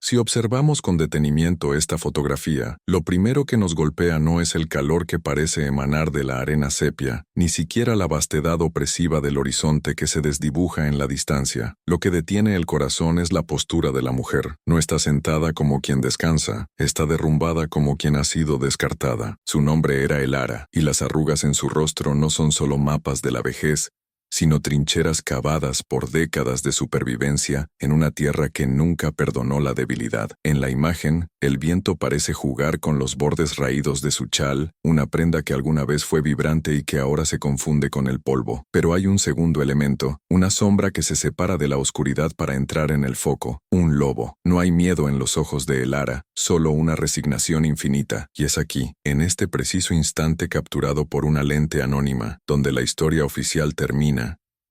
Si observamos con detenimiento esta fotografía, lo primero que nos golpea no es el calor que parece emanar de la arena sepia, ni siquiera la vastedad opresiva del horizonte que se desdibuja en la distancia. Lo que detiene el corazón es la postura de la mujer. No está sentada como quien descansa, está derrumbada como quien ha sido descartada. Su nombre era Elara, y las arrugas en su rostro no son solo mapas de la vejez, sino trincheras cavadas por décadas de supervivencia en una tierra que nunca perdonó la debilidad. En la imagen, el viento parece jugar con los bordes raídos de su chal, una prenda que alguna vez fue vibrante y que ahora se confunde con el polvo. Pero hay un segundo elemento, una sombra que se separa de la oscuridad para entrar en el foco, un lobo. No hay miedo en los ojos de Elara, solo una resignación infinita. Y es aquí, en este preciso instante capturado por una lente anónima, donde la historia oficial termina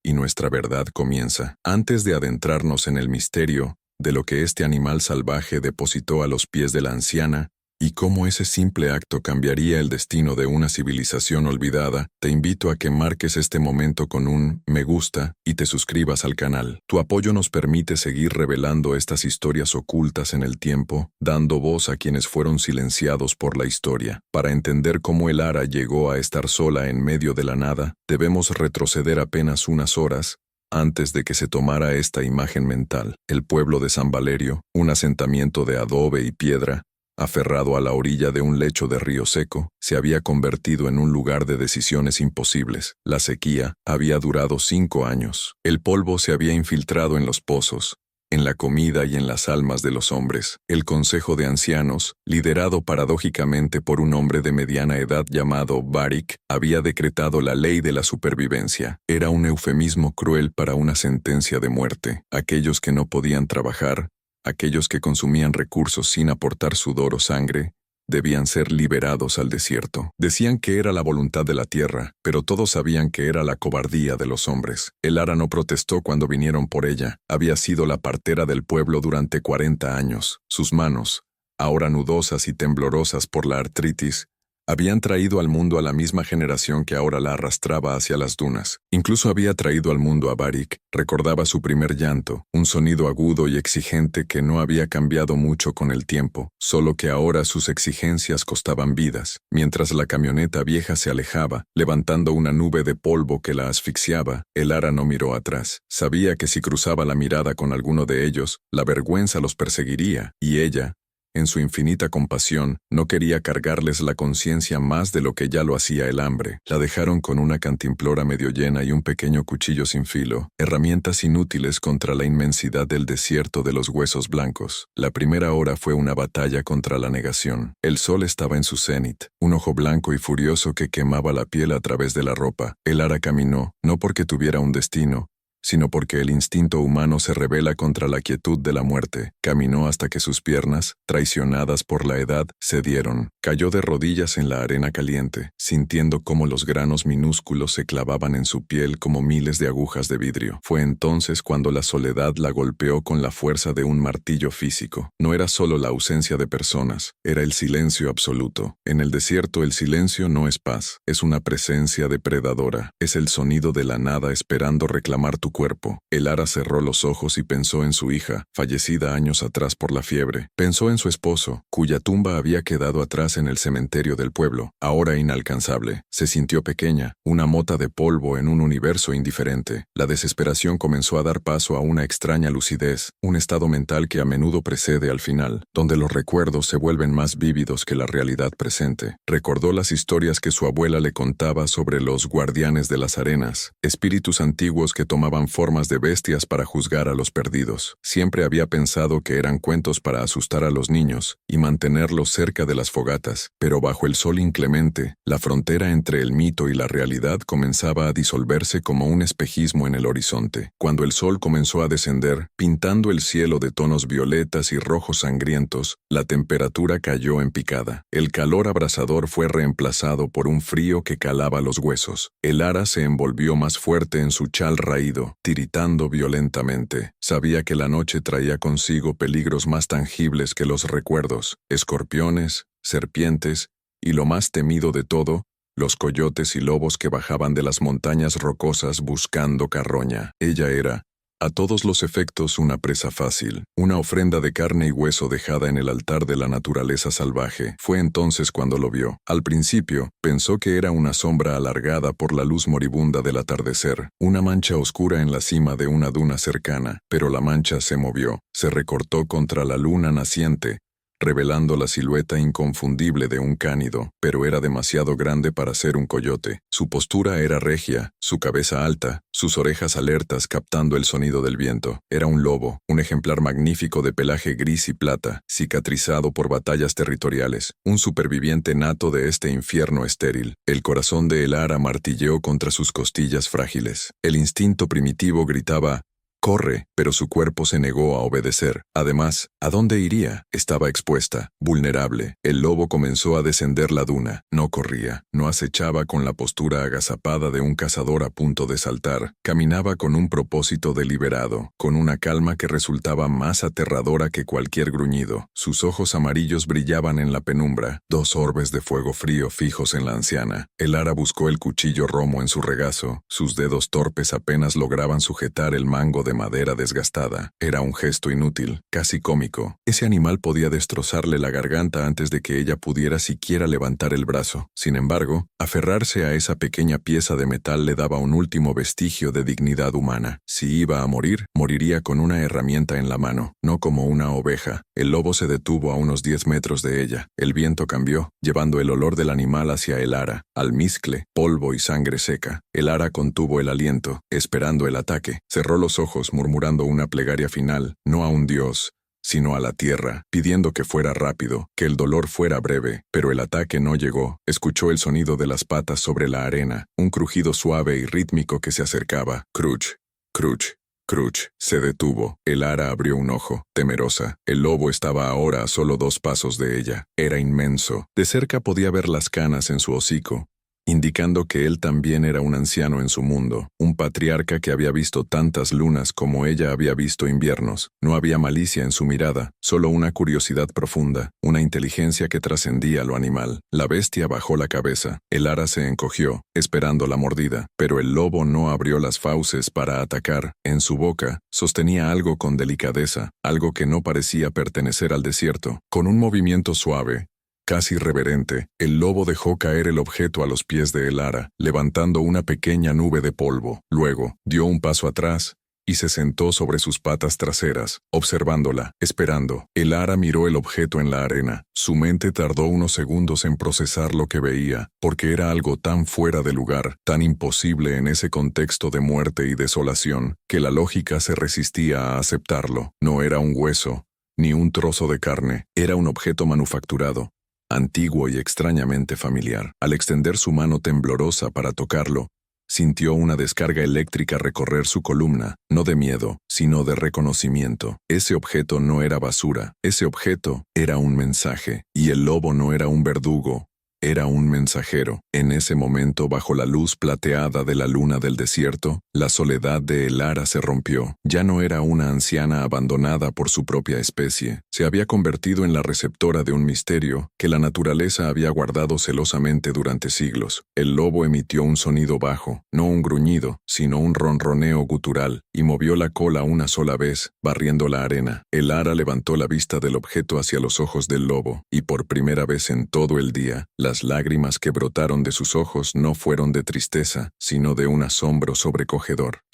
y nuestra verdad comienza. Antes de adentrarnos en el misterio de lo que este animal salvaje depositó a los pies de la anciana y cómo ese simple acto cambiaría el destino de una civilización olvidada, te invito a que marques este momento con un me gusta y te suscribas al canal. Tu apoyo nos permite seguir revelando estas historias ocultas en el tiempo, dando voz a quienes fueron silenciados por la historia. Para entender cómo Elara llegó a estar sola en medio de la nada, debemos retroceder apenas unas horas antes de que se tomara esta imagen mental. El pueblo de San Valerio, un asentamiento de adobe y piedra, aferrado a la orilla de un lecho de río seco, se había convertido en un lugar de decisiones imposibles. La sequía había durado 5 años. El polvo se había infiltrado en los pozos, en la comida y en las almas de los hombres. El Consejo de Ancianos, liderado paradójicamente por un hombre de mediana edad llamado Barik, había decretado la ley de la supervivencia. Era un eufemismo cruel para una sentencia de muerte. Aquellos que no podían trabajar, aquellos que consumían recursos sin aportar sudor o sangre, debían ser liberados al desierto. Decían que era la voluntad de la tierra, pero todos sabían que era la cobardía de los hombres. Elara no protestó cuando vinieron por ella. Había sido la partera del pueblo durante 40 años. Sus manos, ahora nudosas y temblorosas por la artritis, habían traído al mundo a la misma generación que ahora la arrastraba hacia las dunas. Incluso había traído al mundo a Barik. Recordaba su primer llanto, un sonido agudo y exigente que no había cambiado mucho con el tiempo, solo que ahora sus exigencias costaban vidas. Mientras la camioneta vieja se alejaba, levantando una nube de polvo que la asfixiaba, Elara no miró atrás. Sabía que si cruzaba la mirada con alguno de ellos, la vergüenza los perseguiría, y ella, en su infinita compasión, no quería cargarles la conciencia más de lo que ya lo hacía el hambre. La dejaron con una cantimplora medio llena y un pequeño cuchillo sin filo, herramientas inútiles contra la inmensidad del desierto de los huesos blancos. La primera hora fue una batalla contra la negación. El sol estaba en su cenit, un ojo blanco y furioso que quemaba la piel a través de la ropa. Elara caminó, no porque tuviera un destino, sino porque el instinto humano se rebela contra la quietud de la muerte. Caminó hasta que sus piernas, traicionadas por la edad, cedieron. Cayó de rodillas en la arena caliente, sintiendo cómo los granos minúsculos se clavaban en su piel como miles de agujas de vidrio. Fue entonces cuando la soledad la golpeó con la fuerza de un martillo físico. No era solo la ausencia de personas, era el silencio absoluto. En el desierto el silencio no es paz, es una presencia depredadora. Es el sonido de la nada esperando reclamar tu cuerpo. Elara cerró los ojos y pensó en su hija, fallecida años atrás por la fiebre. Pensó en su esposo, cuya tumba había quedado atrás en el cementerio del pueblo, ahora inalcanzable. Se sintió pequeña, una mota de polvo en un universo indiferente. La desesperación comenzó a dar paso a una extraña lucidez, un estado mental que a menudo precede al final, donde los recuerdos se vuelven más vívidos que la realidad presente. Recordó las historias que su abuela le contaba sobre los guardianes de las arenas, espíritus antiguos que tomaban formas de bestias para juzgar a los perdidos. Siempre había pensado que eran cuentos para asustar a los niños y mantenerlos cerca de las fogatas, pero bajo el sol inclemente, la frontera entre el mito y la realidad comenzaba a disolverse como un espejismo en el horizonte. Cuando el sol comenzó a descender, pintando el cielo de tonos violetas y rojos sangrientos, la temperatura cayó en picada. El calor abrasador fue reemplazado por un frío que calaba los huesos. Elara se envolvió más fuerte en su chal raído, tiritando violentamente. Sabía que la noche traía consigo peligros más tangibles que los recuerdos, escorpiones, serpientes, y lo más temido de todo, los coyotes y lobos que bajaban de las montañas rocosas buscando carroña. Ella era, A todos los efectos una presa fácil, una ofrenda de carne y hueso dejada en el altar de la naturaleza salvaje. Fue entonces cuando lo vio. Al principio, pensó que era una sombra alargada por la luz moribunda del atardecer, una mancha oscura en la cima de una duna cercana, pero la mancha se movió, se recortó contra la luna naciente, revelando la silueta inconfundible de un cánido, pero era demasiado grande para ser un coyote. Su postura era regia, su cabeza alta, sus orejas alertas captando el sonido del viento. Era un lobo, un ejemplar magnífico de pelaje gris y plata, cicatrizado por batallas territoriales, un superviviente nato de este infierno estéril. El corazón de Elara martilleó contra sus costillas frágiles. El instinto primitivo gritaba: «Corre», pero su cuerpo se negó a obedecer. Además, ¿a dónde iría? Estaba expuesta, vulnerable. El lobo comenzó a descender la duna. No corría, no acechaba con la postura agazapada de un cazador a punto de saltar. Caminaba con un propósito deliberado, con una calma que resultaba más aterradora que cualquier gruñido. Sus ojos amarillos brillaban en la penumbra, dos orbes de fuego frío fijos en la anciana. Elara buscó el cuchillo romo en su regazo. Sus dedos torpes apenas lograban sujetar el mango de madera desgastada. Era un gesto inútil, casi cómico. Ese animal podía destrozarle la garganta antes de que ella pudiera siquiera levantar el brazo. Sin embargo, aferrarse a esa pequeña pieza de metal le daba un último vestigio de dignidad humana. Si iba a morir, moriría con una herramienta en la mano, no como una oveja. El lobo se detuvo a unos 10 metros de ella. El viento cambió, llevando el olor del animal hacia Elara, almizcle, polvo y sangre seca. Elara contuvo el aliento, esperando el ataque. Cerró los ojos murmurando una plegaria final, no a un dios, sino a la tierra, pidiendo que fuera rápido, que el dolor fuera breve, pero el ataque no llegó. Escuchó el sonido de las patas sobre la arena, un crujido suave y rítmico que se acercaba. Cruch, cruch, cruch. Se detuvo. Elara abrió un ojo, temerosa. El lobo estaba ahora a solo 2 pasos de ella. Era inmenso. De cerca podía ver las canas en su hocico, indicando que él también era un anciano en su mundo, un patriarca que había visto tantas lunas como ella había visto inviernos. No había malicia en su mirada, solo una curiosidad profunda, una inteligencia que trascendía lo animal. La bestia bajó la cabeza. Elara se encogió, esperando la mordida, pero el lobo no abrió las fauces para atacar. En su boca, sostenía algo con delicadeza, algo que no parecía pertenecer al desierto. Con un movimiento suave, casi reverente, el lobo dejó caer el objeto a los pies de Elara, levantando una pequeña nube de polvo. Luego, dio un paso atrás y se sentó sobre sus patas traseras, observándola, esperando. Elara miró el objeto en la arena. Su mente tardó unos segundos en procesar lo que veía, porque era algo tan fuera de lugar, tan imposible en ese contexto de muerte y desolación, que la lógica se resistía a aceptarlo. No era un hueso, ni un trozo de carne, era un objeto manufacturado, antiguo y extrañamente familiar. Al extender su mano temblorosa para tocarlo, sintió una descarga eléctrica recorrer su columna, no de miedo, sino de reconocimiento. Ese objeto no era basura, ese objeto era un mensaje, y el lobo no era un verdugo, era un mensajero. En ese momento, bajo la luz plateada de la luna del desierto, la soledad de Elara se rompió. Ya no era una anciana abandonada por su propia especie. Se había convertido en la receptora de un misterio que la naturaleza había guardado celosamente durante siglos. El lobo emitió un sonido bajo, no un gruñido, sino un ronroneo gutural, y movió la cola una sola vez, barriendo la arena. Elara levantó la vista del objeto hacia los ojos del lobo, y por primera vez en todo el día, las lágrimas que brotaron de sus ojos no fueron de tristeza, sino de un asombro sobrecogedor.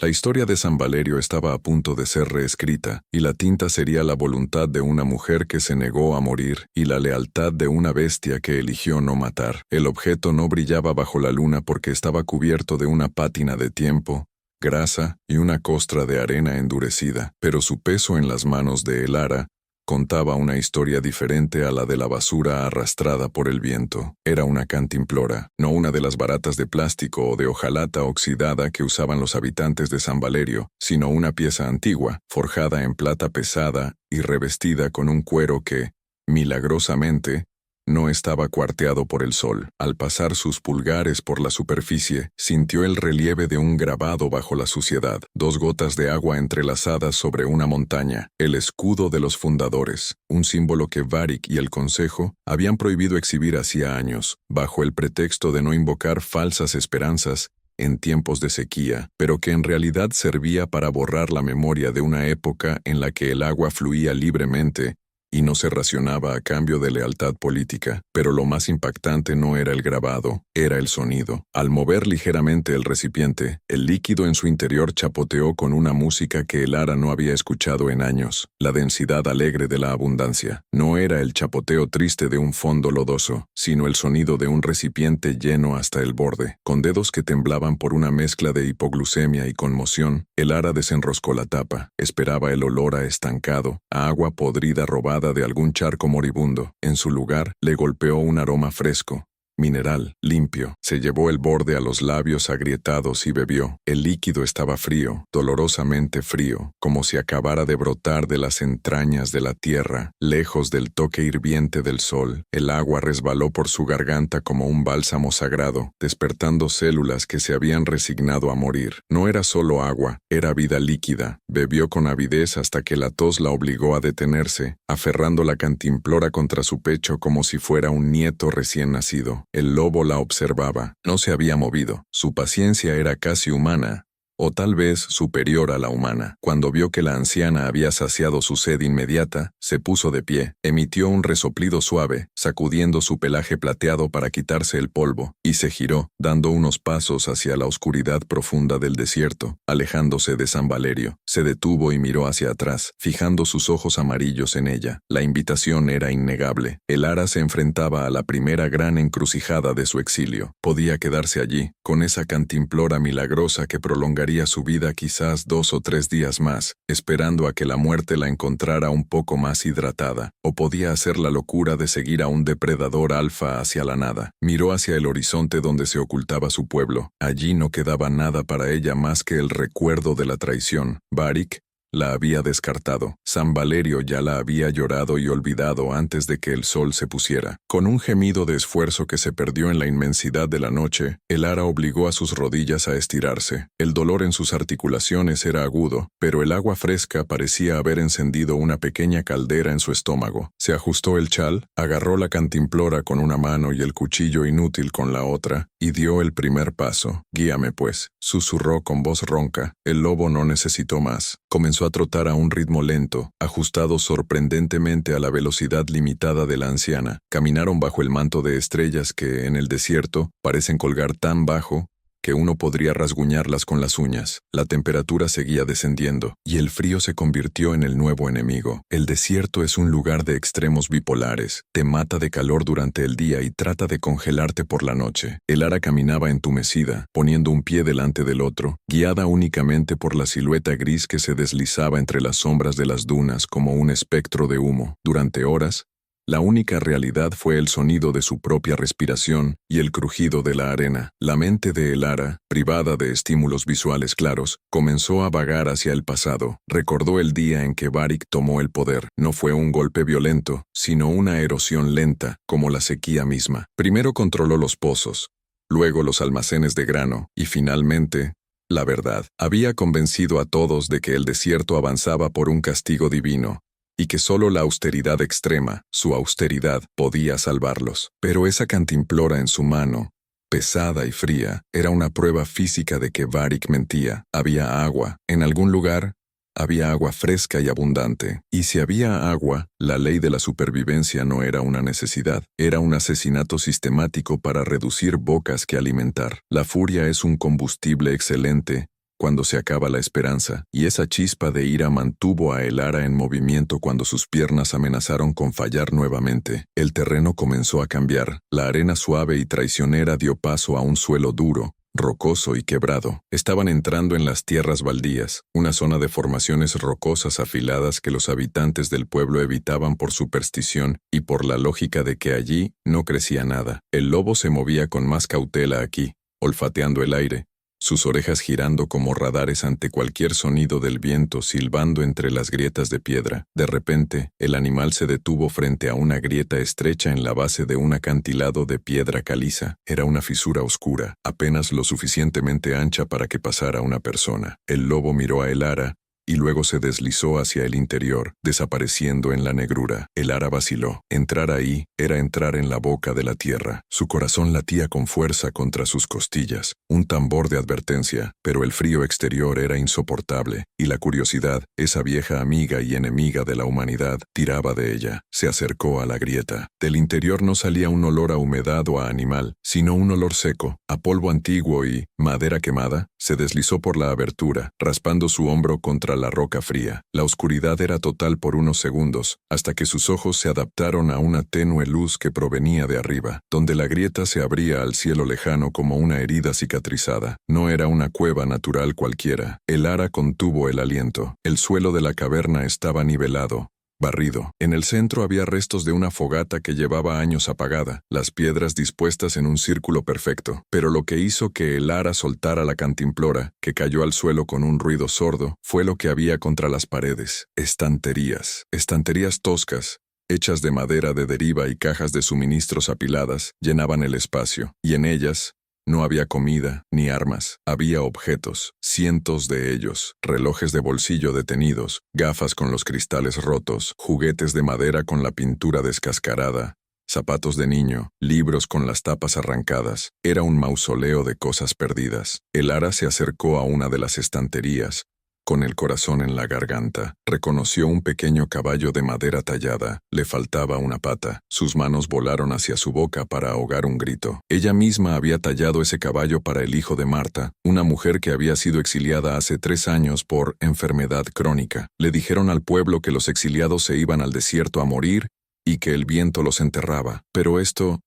La historia de San Valerio estaba a punto de ser reescrita, y la tinta sería la voluntad de una mujer que se negó a morir, y la lealtad de una bestia que eligió no matar. El objeto no brillaba bajo la luna porque estaba cubierto de una pátina de tiempo, grasa y una costra de arena endurecida, pero su peso en las manos de Elara contaba una historia diferente a la de la basura arrastrada por el viento. Era una cantimplora, no una de las baratas de plástico o de hojalata oxidada que usaban los habitantes de San Valerio, sino una pieza antigua, forjada en plata pesada y revestida con un cuero que, milagrosamente, no estaba cuarteado por el sol. Al pasar sus pulgares por la superficie, sintió el relieve de un grabado bajo la suciedad, 2 gotas de agua entrelazadas sobre una montaña, el escudo de los fundadores, un símbolo que Varric y el Consejo habían prohibido exhibir hacía años, bajo el pretexto de no invocar falsas esperanzas en tiempos de sequía, pero que en realidad servía para borrar la memoria de una época en la que el agua fluía libremente y no se racionaba a cambio de lealtad política. Pero lo más impactante no era el grabado, era el sonido. Al mover ligeramente el recipiente, el líquido en su interior chapoteó con una música que el Ara no había escuchado en años, la densidad alegre de la abundancia. No era el chapoteo triste de un fondo lodoso, sino el sonido de un recipiente lleno hasta el borde. Con dedos que temblaban por una mezcla de hipoglucemia y conmoción, el Ara desenroscó la tapa. Esperaba el olor a estancado, a agua podrida robada de algún charco moribundo. En su lugar, le golpeó un aroma fresco, mineral, limpio. Se llevó el borde a los labios agrietados y bebió. El líquido estaba frío, dolorosamente frío, como si acabara de brotar de las entrañas de la tierra, lejos del toque hirviente del sol. El agua resbaló por su garganta como un bálsamo sagrado, despertando células que se habían resignado a morir. No era solo agua, era vida líquida. Bebió con avidez hasta que la tos la obligó a detenerse, aferrando la cantimplora contra su pecho como si fuera un nieto recién nacido. El lobo la observaba. No se había movido. Su paciencia era casi humana, o tal vez superior a la humana. Cuando vio que la anciana había saciado su sed inmediata, se puso de pie, emitió un resoplido suave, sacudiendo su pelaje plateado para quitarse el polvo, y se giró, dando unos pasos hacia la oscuridad profunda del desierto, alejándose de San Valerio. Se detuvo y miró hacia atrás, fijando sus ojos amarillos en ella. La invitación era innegable. El Ara se enfrentaba a la primera gran encrucijada de su exilio. Podía quedarse allí, con esa cantimplora milagrosa que prolongaría su vida quizás 2 o 3 días más, esperando a que la muerte la encontrara un poco más hidratada, o podía hacer la locura de seguir a un depredador alfa hacia la nada. Miró hacia el horizonte donde se ocultaba su pueblo. Allí no quedaba nada para ella más que el recuerdo de la traición. Baric la había descartado. San Valerio ya la había llorado y olvidado antes de que el sol se pusiera. Con un gemido de esfuerzo que se perdió en la inmensidad de la noche, el Ara obligó a sus rodillas a estirarse. El dolor en sus articulaciones era agudo, pero el agua fresca parecía haber encendido una pequeña caldera en su estómago. Se ajustó el chal, agarró la cantimplora con una mano y el cuchillo inútil con la otra, y dio el primer paso. «Guíame, pues», susurró con voz ronca. El lobo no necesitó más. Comenzó a trotar a un ritmo lento, ajustado sorprendentemente a la velocidad limitada de la anciana. Caminaron bajo el manto de estrellas que, en el desierto, parecen colgar tan bajo que uno podría rasguñarlas con las uñas. La temperatura seguía descendiendo, y el frío se convirtió en el nuevo enemigo. El desierto es un lugar de extremos bipolares. Te mata de calor durante el día y trata de congelarte por la noche. El Ara caminaba entumecida, poniendo un pie delante del otro, guiada únicamente por la silueta gris que se deslizaba entre las sombras de las dunas como un espectro de humo. Durante horas, la única realidad fue el sonido de su propia respiración y el crujido de la arena. La mente de el Ara, privada de estímulos visuales claros, comenzó a vagar hacia el pasado. Recordó el día en que Baric tomó el poder. No fue un golpe violento, sino una erosión lenta, como la sequía misma. Primero controló los pozos, luego los almacenes de grano, y finalmente, la verdad. Había convencido a todos de que el desierto avanzaba por un castigo divino, y que solo la austeridad extrema, su austeridad, podía salvarlos. Pero esa cantimplora en su mano, pesada y fría, era una prueba física de que Baric mentía. Había agua. En algún lugar, había agua fresca y abundante. Y si había agua, la ley de la supervivencia no era una necesidad. Era un asesinato sistemático para reducir bocas que alimentar. La furia es un combustible excelente cuando se acaba la esperanza, y esa chispa de ira mantuvo a el Ara en movimiento cuando sus piernas amenazaron con fallar nuevamente. El terreno comenzó a cambiar. La arena suave y traicionera dio paso a un suelo duro, rocoso y quebrado. Estaban entrando en las tierras baldías, una zona de formaciones rocosas afiladas que los habitantes del pueblo evitaban por superstición y por la lógica de que allí no crecía nada. El lobo se movía con más cautela aquí, olfateando el aire, sus orejas girando como radares ante cualquier sonido del viento silbando entre las grietas de piedra. De repente, el animal se detuvo frente a una grieta estrecha en la base de un acantilado de piedra caliza. Era una fisura oscura, apenas lo suficientemente ancha para que pasara una persona. El lobo miró a el Ara y luego se deslizó hacia el interior, desapareciendo en la negrura. El Ara vaciló. Entrar ahí era entrar en la boca de la tierra. Su corazón latía con fuerza contra sus costillas, un tambor de advertencia, pero el frío exterior era insoportable, y la curiosidad, esa vieja amiga y enemiga de la humanidad, tiraba de ella. Se acercó a la grieta. Del interior no salía un olor a humedad o a animal, sino un olor seco, a polvo antiguo y madera quemada. Se deslizó por la abertura, raspando su hombro contra la roca fría. La oscuridad era total por unos segundos, hasta que sus ojos se adaptaron a una tenue luz que provenía de arriba, donde la grieta se abría al cielo lejano como una herida cicatrizada. No era una cueva natural cualquiera. El Ara contuvo el aliento. El suelo de la caverna estaba nivelado, barrido. En el centro había restos de una fogata que llevaba años apagada, las piedras dispuestas en un círculo perfecto. Pero lo que hizo que el Ara soltara la cantimplora, que cayó al suelo con un ruido sordo, fue lo que había contra las paredes. Estanterías. Estanterías toscas, hechas de madera de deriva y cajas de suministros apiladas, llenaban el espacio, y en ellas no había comida ni armas, había objetos, cientos de ellos, relojes de bolsillo detenidos, gafas con los cristales rotos, juguetes de madera con la pintura descascarada, zapatos de niño, libros con las tapas arrancadas. Era un mausoleo de cosas perdidas. El Ara se acercó a una de las estanterías, con el corazón en la garganta. Reconoció un pequeño caballo de madera tallada. Le faltaba una pata. Sus manos volaron hacia su boca para ahogar un grito. Ella misma había tallado ese caballo para el hijo de Marta, una mujer que había sido exiliada hace 3 años por enfermedad crónica. Le dijeron al pueblo que los exiliados se iban al desierto a morir y que el viento los enterraba. Pero esto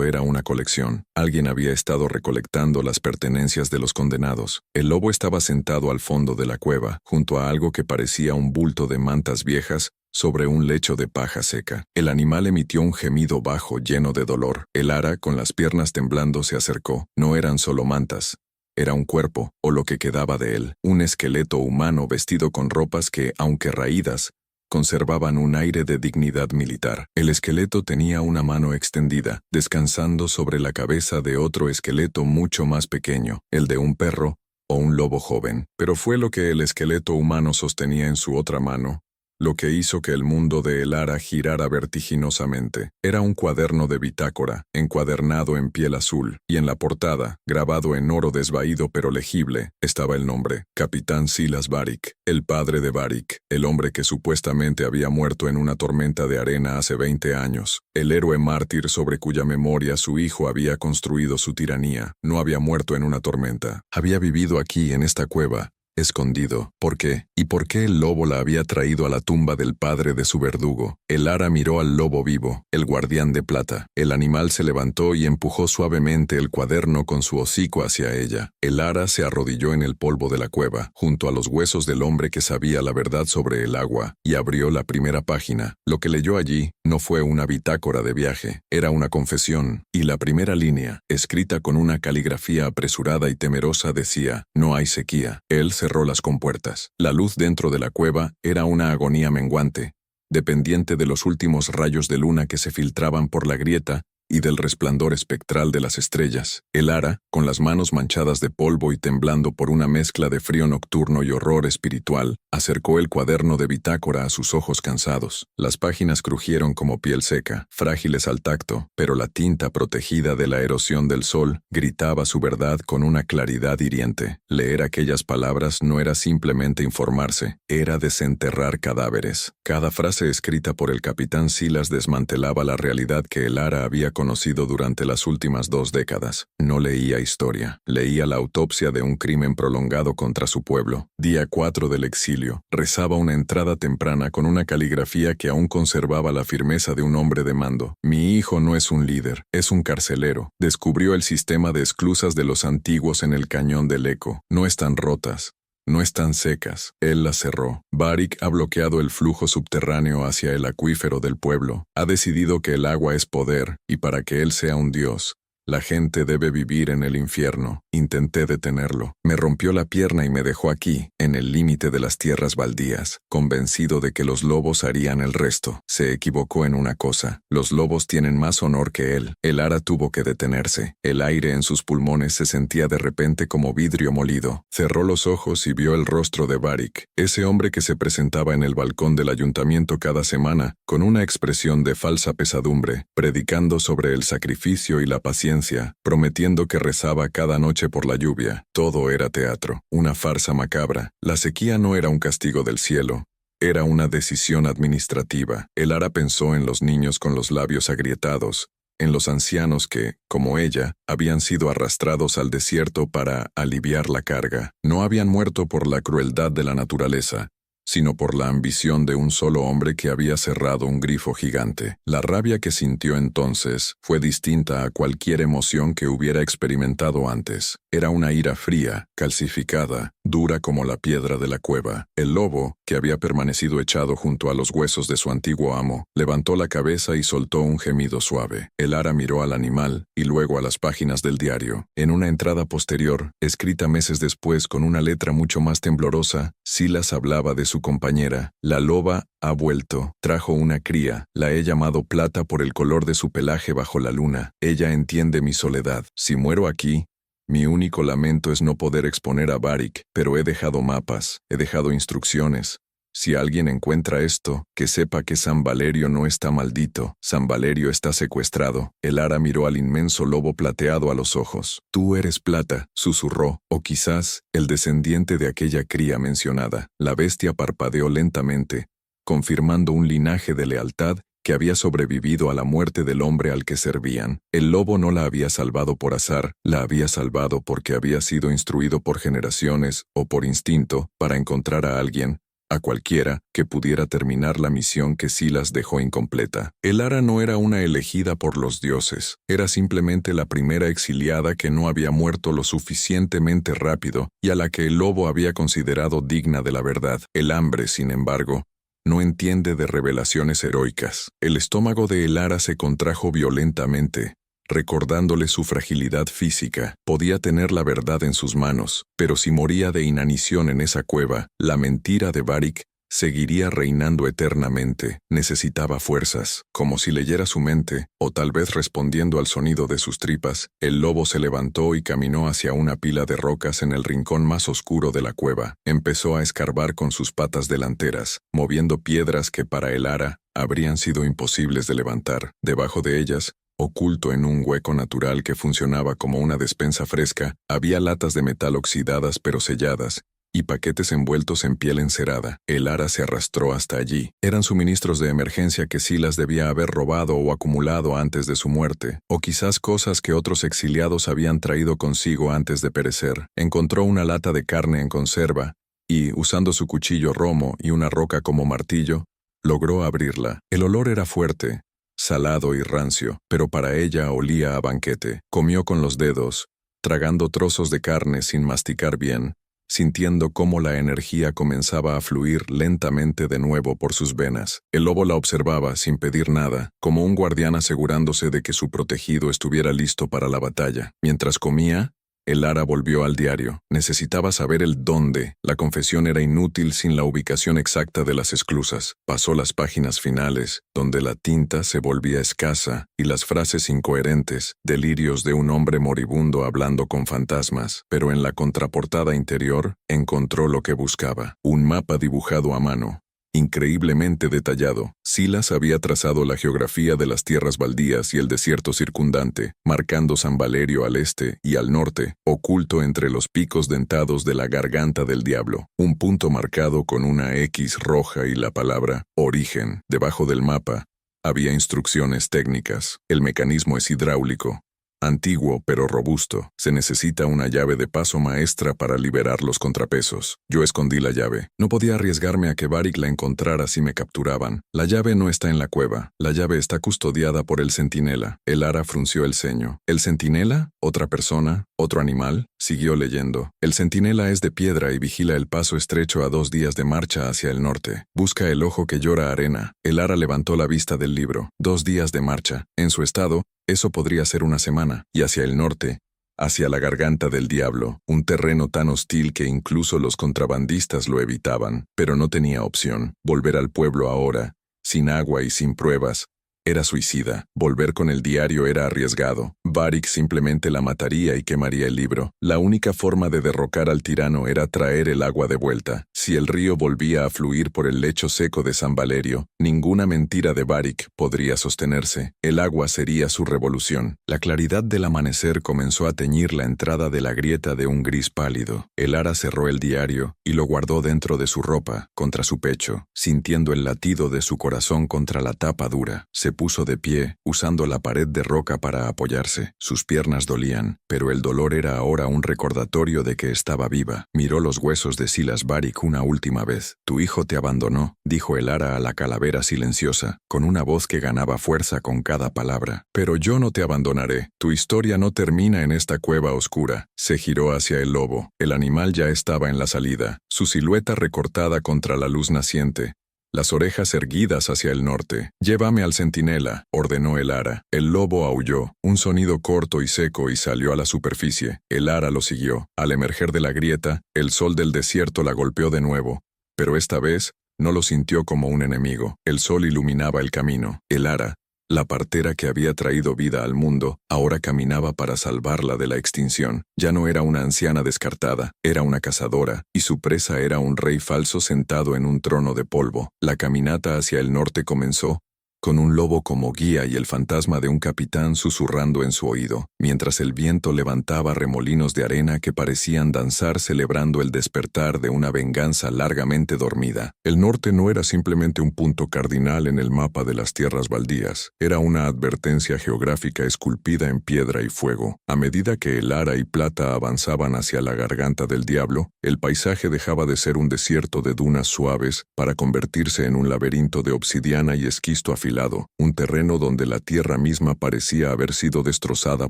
era una colección. Alguien había estado recolectando las pertenencias de los condenados. El lobo estaba sentado al fondo de la cueva, junto a algo que parecía un bulto de mantas viejas, sobre un lecho de paja seca. El animal emitió un gemido bajo lleno de dolor. El Ara, con las piernas temblando, se acercó. No eran solo mantas. Era un cuerpo, o lo que quedaba de él, un esqueleto humano vestido con ropas que, aunque raídas, conservaban un aire de dignidad militar. El esqueleto tenía una mano extendida, descansando sobre la cabeza de otro esqueleto mucho más pequeño, el de un perro o un lobo joven. Pero fue lo que el esqueleto humano sostenía en su otra mano lo que hizo que el mundo de El Ara girara vertiginosamente. Era un cuaderno de bitácora, encuadernado en piel azul, y en la portada, grabado en oro desvaído pero legible, estaba el nombre: Capitán Silas Varick, el padre de Varick, el hombre que supuestamente había muerto en una tormenta de arena hace 20 años, el héroe mártir sobre cuya memoria su hijo había construido su tiranía. No había muerto en una tormenta. Había vivido aquí, en esta cueva, escondido. ¿Por qué? ¿Y por qué el lobo la había traído a la tumba del padre de su verdugo? El Ara miró al lobo vivo, el guardián de plata. El animal se levantó y empujó suavemente el cuaderno con su hocico hacia ella. El Ara se arrodilló en el polvo de la cueva, junto a los huesos del hombre que sabía la verdad sobre el agua, y abrió la primera página. Lo que leyó allí no fue una bitácora de viaje, era una confesión, y la primera línea, escrita con una caligrafía apresurada y temerosa, decía: no hay sequía. Él cerró las compuertas. La luz dentro de la cueva era una agonía menguante, dependiente de los últimos rayos de luna que se filtraban por la grieta y del resplandor espectral de las estrellas. El Ara, con las manos manchadas de polvo y temblando por una mezcla de frío nocturno y horror espiritual, acercó el cuaderno de bitácora a sus ojos cansados. Las páginas crujieron como piel seca, frágiles al tacto, pero la tinta, protegida de la erosión del sol, gritaba su verdad con una claridad hiriente. Leer aquellas palabras no era simplemente informarse, era desenterrar cadáveres. Cada frase escrita por el capitán Silas desmantelaba la realidad que el Ara había conocido durante las últimas 2 décadas. No leía historia, leía la autopsia de un crimen prolongado contra su pueblo. Día 4 del exilio. Rezaba una entrada temprana con una caligrafía que aún conservaba la firmeza de un hombre de mando. Mi hijo no es un líder, es un carcelero. Descubrió el sistema de esclusas de los antiguos en el cañón del Eco. No están rotas. No están secas. Él las cerró. Varick ha bloqueado el flujo subterráneo hacia el acuífero del pueblo. Ha decidido que el agua es poder, y para que él sea un dios, La gente debe vivir en el infierno. Intenté detenerlo. Me rompió la pierna y me dejó aquí, en el límite de las tierras baldías, convencido de que los lobos harían el resto. Se equivocó en una cosa. Los lobos tienen más honor que él. El ara tuvo que detenerse. El aire en sus pulmones se sentía de repente como vidrio molido. Cerró los ojos y vio el rostro de Barik, ese hombre que se presentaba en el balcón del ayuntamiento cada semana, con una expresión de falsa pesadumbre, predicando sobre el sacrificio y la paciencia, prometiendo que rezaba cada noche por la lluvia. Todo era teatro, una farsa macabra. La sequía no era un castigo del cielo. Era una decisión administrativa. El ara pensó en los niños con los labios agrietados, en los ancianos que, como ella, habían sido arrastrados al desierto para aliviar la carga. No habían muerto por la crueldad de la naturaleza, sino por la ambición de un solo hombre que había cerrado un grifo gigante. La rabia que sintió entonces fue distinta a cualquier emoción que hubiera experimentado antes. Era una ira fría, calcificada, dura como la piedra de la cueva. El lobo, que había permanecido echado junto a los huesos de su antiguo amo, levantó la cabeza y soltó un gemido suave. El ara miró al animal y luego a las páginas del diario. En una entrada posterior, escrita meses después con una letra mucho más temblorosa, Silas hablaba de su compañera. La loba ha vuelto. Trajo una cría. La he llamado Plata por el color de su pelaje bajo la luna. Ella entiende mi soledad. Si muero aquí, mi único lamento es no poder exponer a Barik, pero he dejado mapas, he dejado instrucciones. Si alguien encuentra esto, que sepa que San Valerio no está maldito, San Valerio está secuestrado. El ara miró al inmenso lobo plateado a los ojos. Tú eres Plata, susurró, o quizás el descendiente de aquella cría mencionada. La bestia parpadeó lentamente, confirmando un linaje de lealtad que había sobrevivido a la muerte del hombre al que servían. El lobo no la había salvado por azar, la había salvado porque había sido instruido por generaciones o por instinto para encontrar a alguien, a cualquiera, que pudiera terminar la misión que Silas dejó incompleta. El ara no era una elegida por los dioses, era simplemente la primera exiliada que no había muerto lo suficientemente rápido y a la que el lobo había considerado digna de la verdad. El hambre, sin embargo, no entiende de revelaciones heroicas. El estómago de el ara se contrajo violentamente, recordándole su fragilidad física. Podía tener la verdad en sus manos, pero si moría de inanición en esa cueva, la mentira de Barik seguiría reinando eternamente. Necesitaba fuerzas, como si leyera su mente, o tal vez respondiendo al sonido de sus tripas. El lobo se levantó y caminó hacia una pila de rocas en el rincón más oscuro de la cueva. Empezó a escarbar con sus patas delanteras, moviendo piedras que para el ara habrían sido imposibles de levantar. Debajo de ellas, oculto en un hueco natural que funcionaba como una despensa fresca, había latas de metal oxidadas pero selladas, y paquetes envueltos en piel encerada. El ara se arrastró hasta allí. Eran suministros de emergencia que Silas debía haber robado o acumulado antes de su muerte, o quizás cosas que otros exiliados habían traído consigo antes de perecer. Encontró una lata de carne en conserva, y, usando su cuchillo romo y una roca como martillo, logró abrirla. El olor era fuerte, salado y rancio, pero para ella olía a banquete. Comió con los dedos, tragando trozos de carne sin masticar bien, sintiendo cómo la energía comenzaba a fluir lentamente de nuevo por sus venas. El lobo la observaba sin pedir nada, como un guardián asegurándose de que su protegido estuviera listo para la batalla. Mientras comía, el ara volvió al diario. Necesitaba saber el dónde. La confesión era inútil sin la ubicación exacta de las esclusas. Pasó las páginas finales, donde la tinta se volvía escasa y las frases incoherentes, delirios de un hombre moribundo hablando con fantasmas. Pero en la contraportada interior encontró lo que buscaba: un mapa dibujado a mano, increíblemente detallado. Silas había trazado la geografía de las tierras baldías y el desierto circundante, marcando San Valerio al este y al norte, oculto entre los picos dentados de la garganta del diablo. Un punto marcado con una X roja y la palabra origen. Debajo del mapa había instrucciones técnicas. El mecanismo es hidráulico. Antiguo pero robusto. Se necesita una llave de paso maestra para liberar los contrapesos. Yo escondí la llave. No podía arriesgarme a que Barik la encontrara si me capturaban. La llave no está en la cueva. La llave está custodiada por el centinela. El ara frunció el ceño. ¿El centinela? ¿Otra persona? ¿Otro animal? Siguió leyendo. El centinela es de piedra y vigila el paso estrecho a 2 días de marcha hacia el norte. Busca el ojo que llora arena. El ara levantó la vista del libro. 2 días de marcha. En su estado, Eso podría ser una semana. Y hacia el norte, hacia la garganta del diablo, un terreno tan hostil que incluso los contrabandistas lo evitaban, pero no tenía opción. Volver al pueblo ahora, sin agua y sin pruebas, era suicida. Volver con el diario era arriesgado. Varric simplemente la mataría y quemaría el libro. La única forma de derrocar al tirano era traer el agua de vuelta. Si el río volvía a fluir por el lecho seco de San Valerio, ninguna mentira de Varric podría sostenerse. El agua sería su revolución. La claridad del amanecer comenzó a teñir la entrada de la grieta de un gris pálido. Elara cerró el diario y lo guardó dentro de su ropa, contra su pecho, sintiendo el latido de su corazón contra la tapa dura. Se puso de pie, usando la pared de roca para apoyarse. Sus piernas dolían, pero el dolor era ahora un recordatorio de que estaba viva. Miró los huesos de Silas Varric una última vez. «Tu hijo te abandonó», dijo Elara a la calavera silenciosa, con una voz que ganaba fuerza con cada palabra. «Pero yo no te abandonaré. Tu historia no termina en esta cueva oscura». Se giró hacia el lobo. El animal ya estaba en la salida, su silueta recortada contra la luz naciente, las orejas erguidas hacia el norte. «Llévame al centinela», ordenó Elara. El lobo aulló, un sonido corto y seco, y salió a la superficie. Elara lo siguió. Al emerger de la grieta, el sol del desierto la golpeó de nuevo, pero esta vez no lo sintió como un enemigo. El sol iluminaba el camino. Elara, la partera que había traído vida al mundo, ahora caminaba para salvarla de la extinción. Ya no era una anciana descartada, era una cazadora, y su presa era un rey falso sentado en un trono de polvo. La caminata hacia el norte comenzó, con un lobo como guía y el fantasma de un capitán susurrando en su oído, mientras el viento levantaba remolinos de arena que parecían danzar celebrando el despertar de una venganza largamente dormida. El norte no era simplemente un punto cardinal en el mapa de las tierras baldías, era una advertencia geográfica esculpida en piedra y fuego. A medida que Elara y Plata avanzaban hacia la garganta del diablo, el paisaje dejaba de ser un desierto de dunas suaves para convertirse en un laberinto de obsidiana y esquisto afilado, un terreno donde la tierra misma parecía haber sido destrozada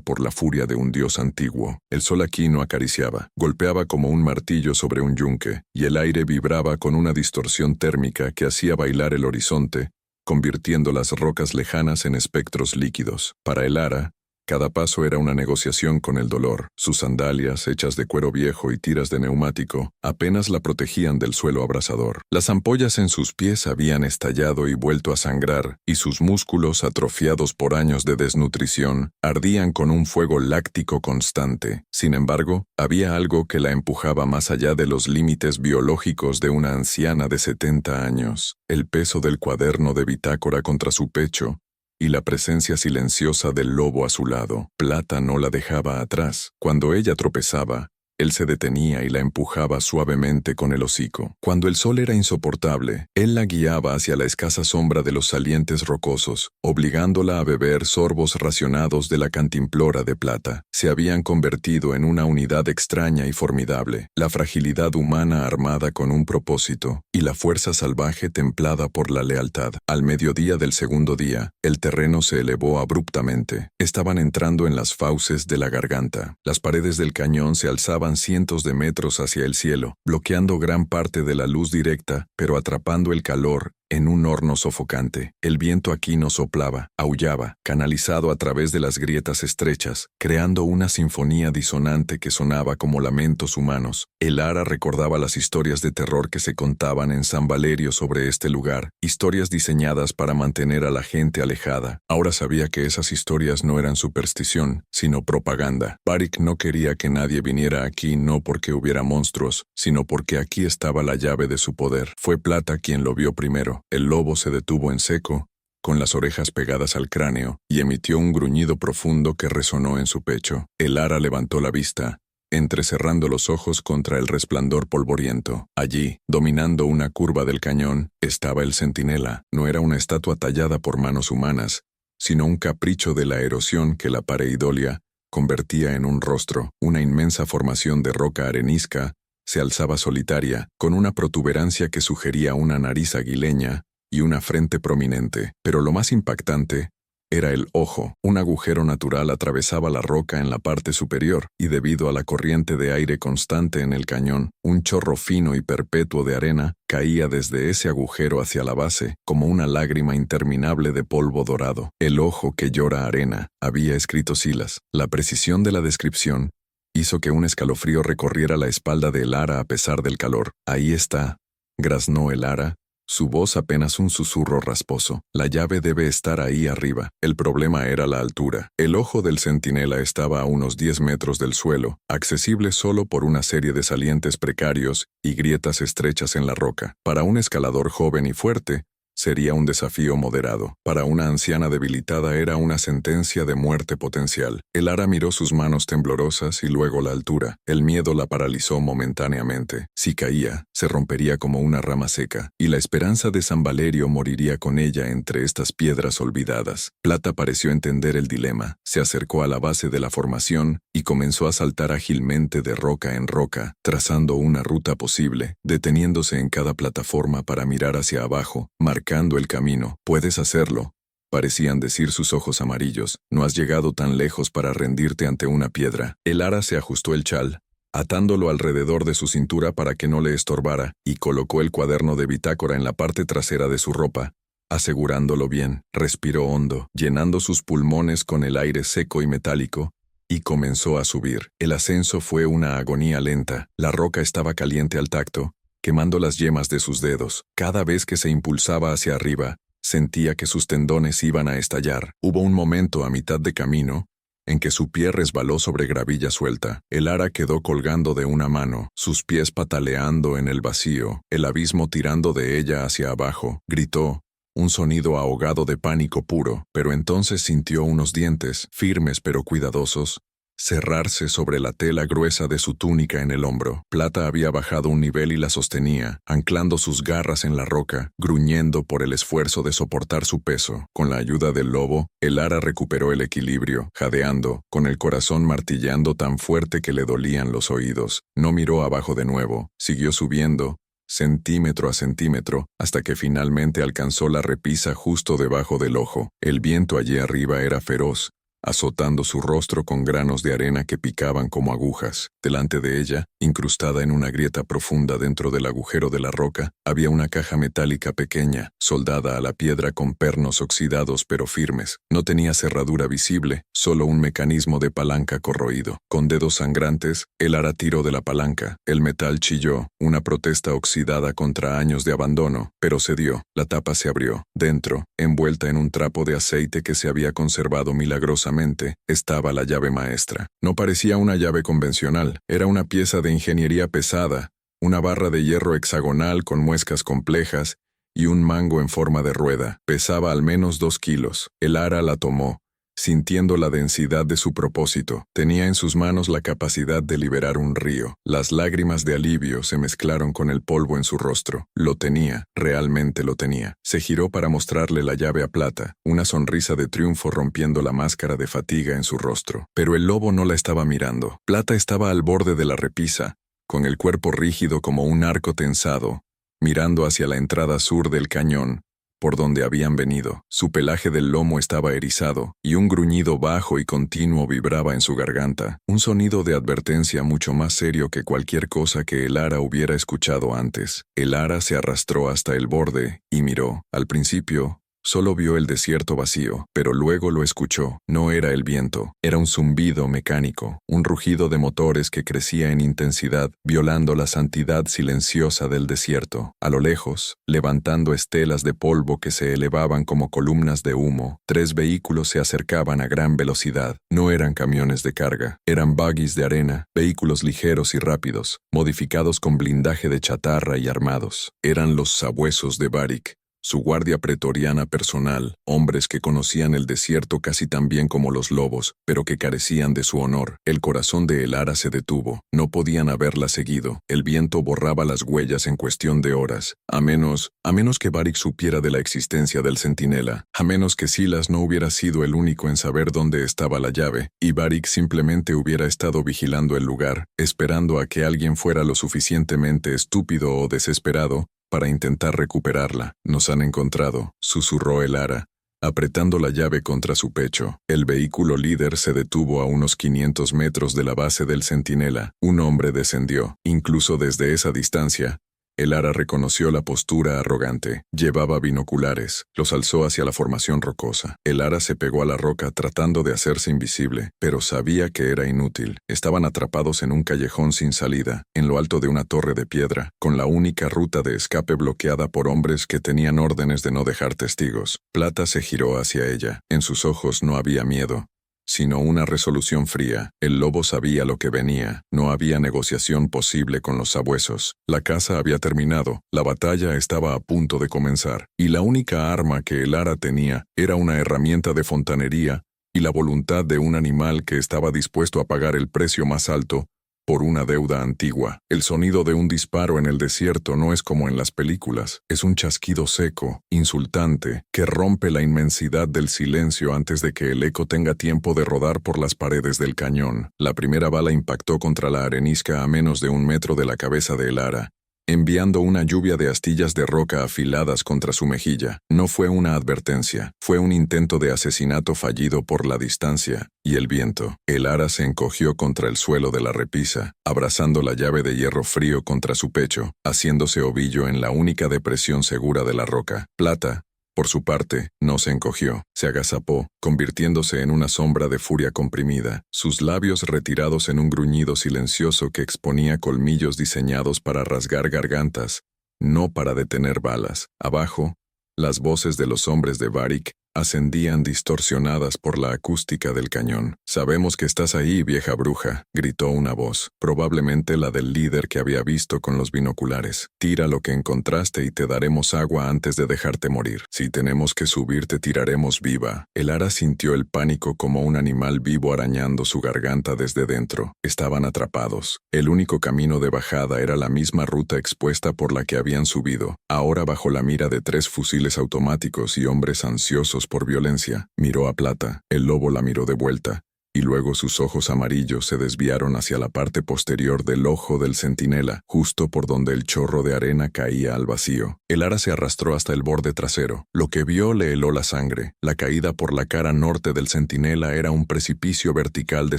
por la furia de un dios antiguo. El sol aquí no acariciaba, golpeaba como un martillo sobre un yunque, y el aire vibraba con una distorsión térmica que hacía bailar el horizonte, convirtiendo las rocas lejanas en espectros líquidos. Para Elara, cada paso era una negociación con el dolor. Sus sandalias, hechas de cuero viejo y tiras de neumático, apenas la protegían del suelo abrasador. Las ampollas en sus pies habían estallado y vuelto a sangrar, y sus músculos, atrofiados por años de desnutrición, ardían con un fuego láctico constante. Sin embargo, había algo que la empujaba más allá de los límites biológicos de una anciana de 70 años. El peso del cuaderno de bitácora contra su pecho, y la presencia silenciosa del lobo a su lado. Plata no la dejaba atrás. Cuando ella tropezaba, él se detenía y la empujaba suavemente con el hocico. Cuando el sol era insoportable, él la guiaba hacia la escasa sombra de los salientes rocosos, obligándola a beber sorbos racionados de la cantimplora de plata. Se habían convertido en una unidad extraña y formidable, la fragilidad humana armada con un propósito, y la fuerza salvaje templada por la lealtad. Al mediodía del segundo día, el terreno se elevó abruptamente. Estaban entrando en las fauces de la garganta. Las paredes del cañón se alzaban cientos de metros hacia el cielo, bloqueando gran parte de la luz directa, pero atrapando el calor en un horno sofocante. El viento aquí no soplaba, aullaba, canalizado a través de las grietas estrechas, creando una sinfonía disonante que sonaba como lamentos humanos. Elara recordaba las historias de terror que se contaban en San Valerio sobre este lugar, historias diseñadas para mantener a la gente alejada. Ahora sabía que esas historias no eran superstición, sino propaganda. Varric no quería que nadie viniera aquí no porque hubiera monstruos, sino porque aquí estaba la llave de su poder. Fue Plata quien lo vio primero. El lobo se detuvo en seco, con las orejas pegadas al cráneo, y emitió un gruñido profundo que resonó en su pecho. Elara levantó la vista, entrecerrando los ojos contra el resplandor polvoriento. Allí, dominando una curva del cañón, estaba el centinela. No era una estatua tallada por manos humanas, sino un capricho de la erosión que la pareidolia convertía en un rostro. Una inmensa formación de roca arenisca se alzaba solitaria, con una protuberancia que sugería una nariz aguileña y una frente prominente. Pero lo más impactante Era el ojo. Un agujero natural atravesaba la roca en la parte superior, y debido a la corriente de aire constante en el cañón, un chorro fino y perpetuo de arena caía desde ese agujero hacia la base, como una lágrima interminable de polvo dorado. El ojo que llora arena, había escrito Silas. La precisión de la descripción hizo que un escalofrío recorriera la espalda de Elara a pesar del calor. Ahí está, graznó Elara, su voz apenas un susurro rasposo. La llave debe estar ahí arriba. El problema era la altura. El ojo del centinela estaba a unos 10 metros del suelo, accesible solo por una serie de salientes precarios y grietas estrechas en la roca. Para un escalador joven y fuerte, sería un desafío moderado. Para una anciana debilitada era una sentencia de muerte potencial. Elara miró sus manos temblorosas y luego la altura. El miedo la paralizó momentáneamente. Si caía, se rompería como una rama seca, y la esperanza de San Valerio moriría con ella entre estas piedras olvidadas. Plata pareció entender el dilema. Se acercó a la base de la formación y comenzó a saltar ágilmente de roca en roca, trazando una ruta posible, deteniéndose en cada plataforma para mirar hacia abajo, marcando el camino. «Puedes hacerlo», parecían decir sus ojos amarillos. «No has llegado tan lejos para rendirte ante una piedra». Elara se ajustó el chal, atándolo alrededor de su cintura para que no le estorbara, y colocó el cuaderno de bitácora en la parte trasera de su ropa, asegurándolo bien. Respiró hondo, llenando sus pulmones con el aire seco y metálico, y comenzó a subir. El ascenso fue una agonía lenta. La roca estaba caliente al tacto, quemando las yemas de sus dedos. Cada vez que se impulsaba hacia arriba, sentía que sus tendones iban a estallar. Hubo un momento a mitad de camino en que su pie resbaló sobre gravilla suelta. Elara quedó colgando de una mano, sus pies pataleando en el vacío, el abismo tirando de ella hacia abajo. Gritó, un sonido ahogado de pánico puro, pero entonces sintió unos dientes, firmes pero cuidadosos, cerrarse sobre la tela gruesa de su túnica en el hombro. Plata había bajado un nivel y la sostenía, anclando sus garras en la roca, gruñendo por el esfuerzo de soportar su peso. Con la ayuda del lobo, Elara recuperó el equilibrio, jadeando, con el corazón martillando tan fuerte que le dolían los oídos. No miró abajo de nuevo, siguió subiendo, centímetro a centímetro, hasta que finalmente alcanzó la repisa justo debajo del ojo. El viento allí arriba era feroz, azotando su rostro con granos de arena que picaban como agujas. Delante de ella, incrustada en una grieta profunda dentro del agujero de la roca, había una caja metálica pequeña, soldada a la piedra con pernos oxidados pero firmes. No tenía cerradura visible, solo un mecanismo de palanca corroído. Con dedos sangrantes, Elara tiró de la palanca. El metal chilló, una protesta oxidada contra años de abandono, pero cedió. La tapa se abrió. Dentro, envuelta en un trapo de aceite que se había conservado milagrosamente, estaba la llave maestra. No parecía una llave convencional, era una pieza de ingeniería pesada, una barra de hierro hexagonal con muescas complejas y un mango en forma de rueda. Pesaba al menos 2 kilos. Elara la tomó, sintiendo la densidad de su propósito. Tenía en sus manos la capacidad de liberar un río. Las lágrimas de alivio se mezclaron con el polvo en su rostro. Lo tenía, realmente lo tenía. Se giró para mostrarle la llave a Plata, una sonrisa de triunfo rompiendo la máscara de fatiga en su rostro. Pero el lobo no la estaba mirando. Plata estaba al borde de la repisa, con el cuerpo rígido como un arco tensado, mirando hacia la entrada sur del cañón, por donde habían venido. Su pelaje del lomo estaba erizado, y un gruñido bajo y continuo vibraba en su garganta, un sonido de advertencia mucho más serio que cualquier cosa que Elara hubiera escuchado antes. Elara se arrastró hasta el borde y miró. Al principio, solo vio el desierto vacío, pero luego lo escuchó. No era el viento, era un zumbido mecánico, un rugido de motores que crecía en intensidad, violando la santidad silenciosa del desierto. A lo lejos, levantando estelas de polvo que se elevaban como columnas de humo, 3 vehículos se acercaban a gran velocidad. No eran camiones de carga, eran buggies de arena, vehículos ligeros y rápidos, modificados con blindaje de chatarra y armados. Eran los sabuesos de Barik, su guardia pretoriana personal, hombres que conocían el desierto casi tan bien como los lobos, pero que carecían de su honor. El corazón de Elara se detuvo. No podían haberla seguido. El viento borraba las huellas en cuestión de horas. A menos que Barik supiera de la existencia del centinela. A menos que Silas no hubiera sido el único en saber dónde estaba la llave, y Barik simplemente hubiera estado vigilando el lugar, esperando a que alguien fuera lo suficientemente estúpido o desesperado para intentar recuperarla. «Nos han encontrado», susurró Elara, apretando la llave contra su pecho. El vehículo líder se detuvo a unos 500 metros de la base del centinela. Un hombre descendió. Incluso desde esa distancia, el Ara reconoció la postura arrogante. Llevaba binoculares. Los alzó hacia la formación rocosa. El Ara se pegó a la roca tratando de hacerse invisible, pero sabía que era inútil. Estaban atrapados en un callejón sin salida, en lo alto de una torre de piedra, con la única ruta de escape bloqueada por hombres que tenían órdenes de no dejar testigos. Plata se giró hacia ella. En sus ojos no había miedo, sino una resolución fría. El lobo sabía lo que venía. No había negociación posible con los sabuesos. La caza había terminado. La batalla estaba a punto de comenzar. Y la única arma que el Ara tenía era una herramienta de fontanería y la voluntad de un animal que estaba dispuesto a pagar el precio más alto por una deuda antigua. El sonido de un disparo en el desierto no es como en las películas. Es un chasquido seco, insultante, que rompe la inmensidad del silencio antes de que el eco tenga tiempo de rodar por las paredes del cañón. La primera bala impactó contra la arenisca a menos de 1 metro de la cabeza de el Ara, enviando una lluvia de astillas de roca afiladas contra su mejilla. No fue una advertencia, fue un intento de asesinato fallido por la distancia y el viento. El Ara se encogió contra el suelo de la repisa, abrazando la llave de hierro frío contra su pecho, haciéndose ovillo en la única depresión segura de la roca. Plata, por su parte, no se encogió, se agazapó, convirtiéndose en una sombra de furia comprimida, sus labios retirados en un gruñido silencioso que exponía colmillos diseñados para rasgar gargantas, no para detener balas. Abajo, las voces de los hombres de Varric ascendían distorsionadas por la acústica del cañón. «Sabemos que estás ahí, vieja bruja», gritó una voz, probablemente la del líder que había visto con los binoculares. «Tira lo que encontraste y te daremos agua antes de dejarte morir. Si tenemos que subir, te tiraremos viva». El Ara sintió el pánico como un animal vivo arañando su garganta desde dentro. Estaban atrapados. El único camino de bajada era la misma ruta expuesta por la que habían subido, ahora bajo la mira de 3 fusiles automáticos y hombres ansiosos por violencia. Miró a Plata. El lobo la miró de vuelta, y luego sus ojos amarillos se desviaron hacia la parte posterior del ojo del centinela, justo por donde el chorro de arena caía al vacío. El Ara se arrastró hasta el borde trasero. Lo que vio le heló la sangre. La caída por la cara norte del centinela era un precipicio vertical de